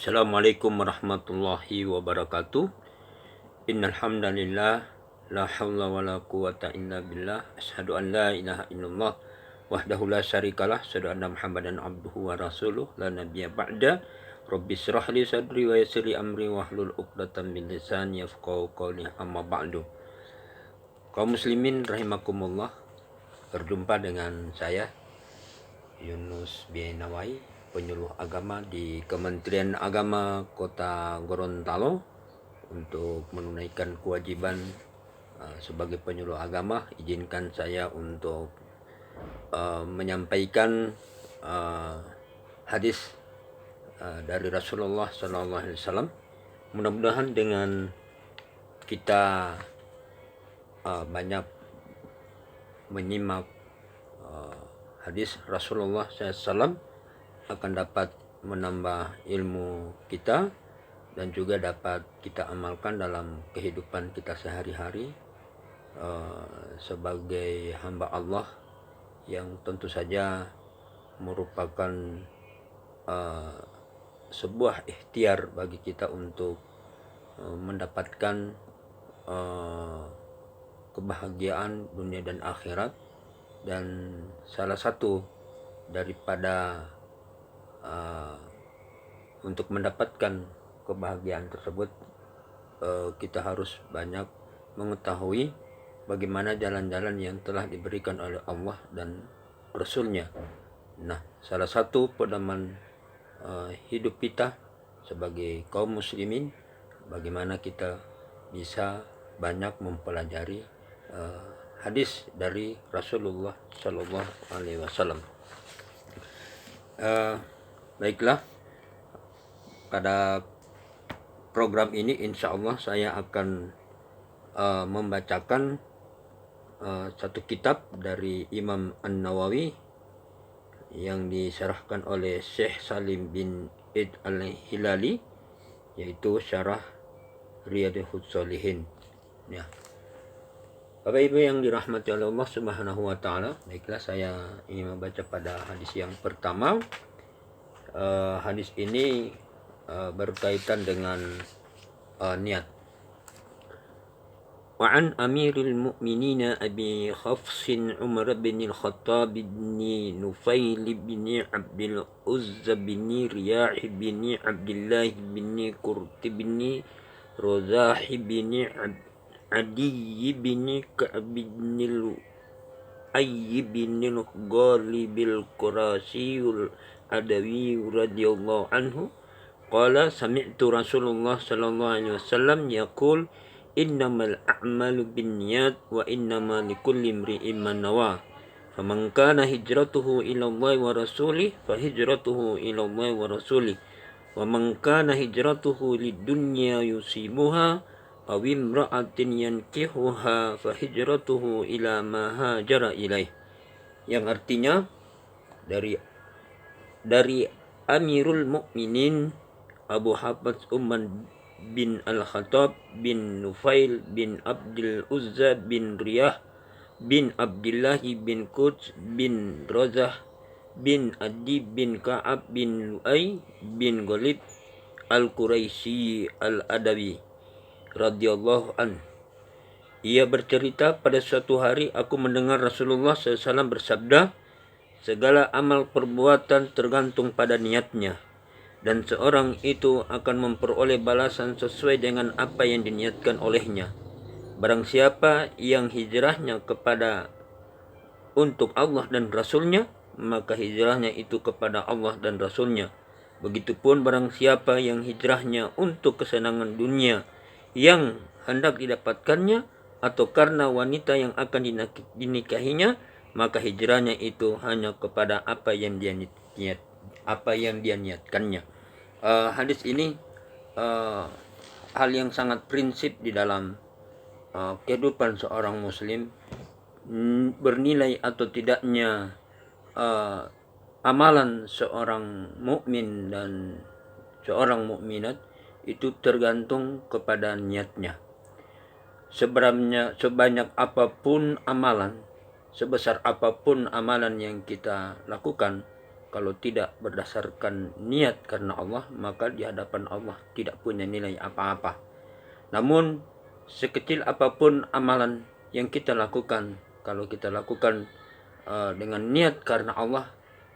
Assalamualaikum warahmatullahi wabarakatuh. Innal hamdalillah la haula wala quwata illa billah. Asyhadu an la ilaha illallah wahdahu la syarikalah. Asyhadu anna Muhammadan abduhu wa rasuluh la nabiyya ba'da. Rabbi shrah li sadri wa yassir li amri wahlul 'uqdatam min lisani yafqahu qawli amma ba'du. Kaum muslimin rahimakumullah, berjumpa dengan saya Yunus bin Nawai, penyuluh agama di Kementerian Agama Kota Gorontalo, untuk menunaikan kewajiban sebagai penyuluh agama. Izinkan saya untuk menyampaikan hadis dari Rasulullah SAW. Mudah-mudahan dengan kita banyak menyimak hadis Rasulullah SAW akan dapat menambah ilmu kita dan juga dapat kita amalkan dalam kehidupan kita sehari-hari sebagai hamba Allah, yang tentu saja merupakan sebuah ikhtiar bagi kita untuk mendapatkan kebahagiaan dunia dan akhirat. Dan salah satu daripada untuk mendapatkan kebahagiaan tersebut, kita harus banyak mengetahui bagaimana jalan-jalan yang telah diberikan oleh Allah dan Rasulnya. Nah, salah satu pedoman hidup kita sebagai kaum muslimin, bagaimana kita bisa banyak mempelajari hadis dari Rasulullah Shallallahu Alaihi Wasallam. Baiklah, pada program ini insya Allah saya akan membacakan satu kitab dari Imam An-Nawawi yang disyarahkan oleh Syekh Salim bin Id Al-Hilali, yaitu Syarah Riyadhus Shalihin. Ya. Bapak Ibu yang dirahmati oleh Allah Subhanahu wa taala, baiklah saya ingin membaca pada hadis yang pertama. Hadis ini berkaitan dengan niat. Wa an Amirul Mu'minin Abi Hafs Umar bin Al-Khattab bin Nufail bin Abdul Uzza bin Riyah bin Abdullah bin Qurt bin Rozah bin Adi bin Ka'ab bin Lu'ay bin Ghalib al-Qurashiyul Adawi radhiyallahu anhu qala sami'tu Rasulullah sallallahu alaihi wasallam yaqul innamal a'malu binniyat wa innama likulli imri'in ma nawa faman kana hijratuhu ila Allah wa rasulih fa hijratuhu ila Allah wa rasulih wa man kana hijratuhu lid-dunya yusibuha aw imra'atin yankihuha fa hijratuhu ila ma hajara ilaih, yang artinya dari Amirul Mukminin Abu Hafs Umar bin Al-Khattab bin Nufail bin Abdul Uzza bin Riyah bin Abdullah bin Quds bin Rozah bin Adi bin Ka'ab bin Lu'ay bin Ghalib al-Quraisy al-Adawi radhiyallahu an. Ia bercerita, pada suatu hari aku mendengar Rasulullah SAW bersabda, segala amal perbuatan tergantung pada niatnya, dan seorang itu akan memperoleh balasan sesuai dengan apa yang diniatkan olehnya. Barang siapa yang hijrahnya kepada untuk Allah dan Rasulnya, maka hijrahnya itu kepada Allah dan Rasulnya. Begitupun barang siapa yang hijrahnya untuk kesenangan dunia yang hendak didapatkannya atau karena wanita yang akan dinikahinya, maka hijrahnya itu hanya kepada apa yang dia niatkannya. Hadis ini hal yang sangat prinsip di dalam kehidupan seorang muslim. Bernilai atau tidaknya amalan seorang mukmin dan seorang mukminat itu tergantung kepada niatnya. Sebanyak apapun amalan, sebesar apapun amalan yang kita lakukan, kalau tidak berdasarkan niat karena Allah, maka di hadapan Allah tidak punya nilai apa-apa. Namun sekecil apapun amalan yang kita lakukan, kalau kita lakukan dengan niat karena Allah,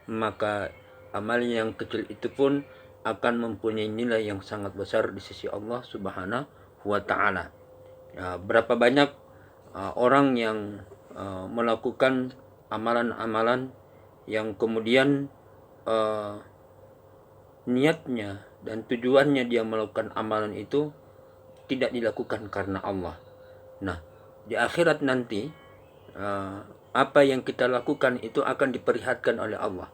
maka amal yang kecil itu pun akan mempunyai nilai yang sangat besar di sisi Allah Subhanahu wa Ta'ala. Berapa banyak orang yang melakukan amalan-amalan yang kemudian niatnya dan tujuannya dia melakukan amalan itu tidak dilakukan karena Allah. Nah, di akhirat nanti apa yang kita lakukan itu akan diperlihatkan oleh Allah,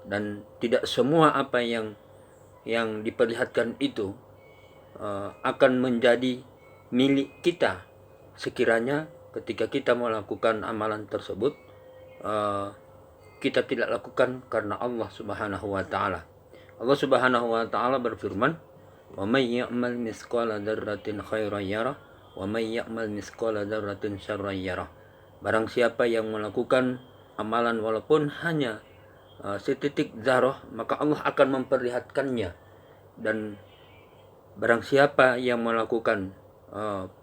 dan tidak semua apa yang diperlihatkan itu akan menjadi milik kita sekiranya ketika kita melakukan amalan tersebut kita tidak lakukan karena Allah Subhanahu wa Ta'ala. Allah Subhanahu wa Ta'ala berfirman, "Wa may ya'mal mithqala dzarratin khairan yarah, wa may ya'mal mithqala dzarratin syarran yarah." Barang siapa yang melakukan amalan walaupun hanya setitik zarah, maka Allah akan memperlihatkannya. Dan barang siapa yang melakukan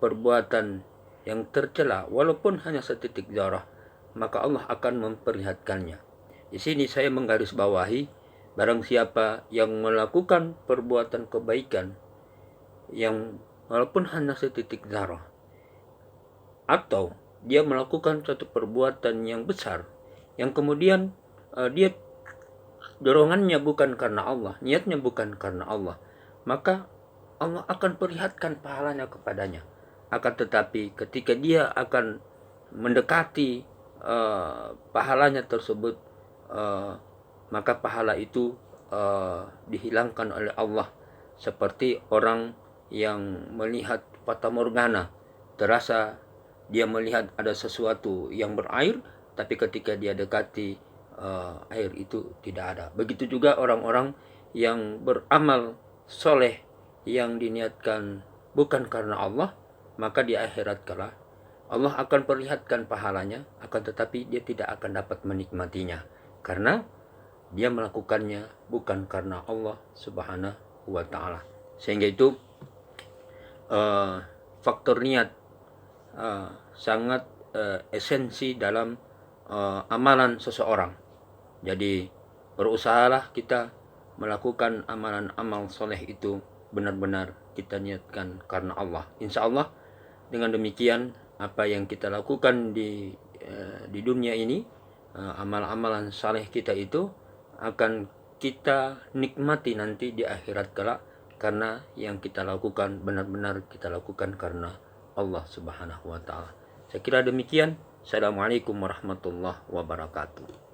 perbuatan yang tercela walaupun hanya setitik zarah, maka Allah akan memperlihatkannya. Di sini saya menggarisbawahi, barang siapa yang melakukan perbuatan kebaikan yang walaupun hanya setitik zarah, atau dia melakukan suatu perbuatan yang besar yang kemudian dia dorongannya bukan karena Allah, niatnya bukan karena Allah, maka Allah akan perlihatkan pahalanya kepadanya. Akan tetapi ketika dia akan mendekati pahalanya tersebut, maka pahala itu dihilangkan oleh Allah, seperti orang yang melihat fata morgana, terasa dia melihat ada sesuatu yang berair, tapi ketika dia dekati air itu tidak ada. Begitu juga orang-orang yang beramal soleh yang diniatkan bukan karena Allah, maka di akhirat kala Allah akan perlihatkan pahalanya, akan tetapi dia tidak akan dapat menikmatinya karena dia melakukannya bukan karena Allah Subhanahu wa Ta'ala. Sehingga itu faktor niat sangat esensi dalam amalan seseorang. Jadi berusahalah kita melakukan amalan-amal soleh itu benar-benar kita niatkan karena Allah. Insya Allah dengan demikian apa yang kita lakukan di dunia ini, amal-amalan saleh kita itu akan kita nikmati nanti di akhirat kelak, karena yang kita lakukan benar-benar kita lakukan karena Allah Subhanahu wa Ta'ala. Saya kira demikian. Assalamualaikum warahmatullahi wabarakatuh.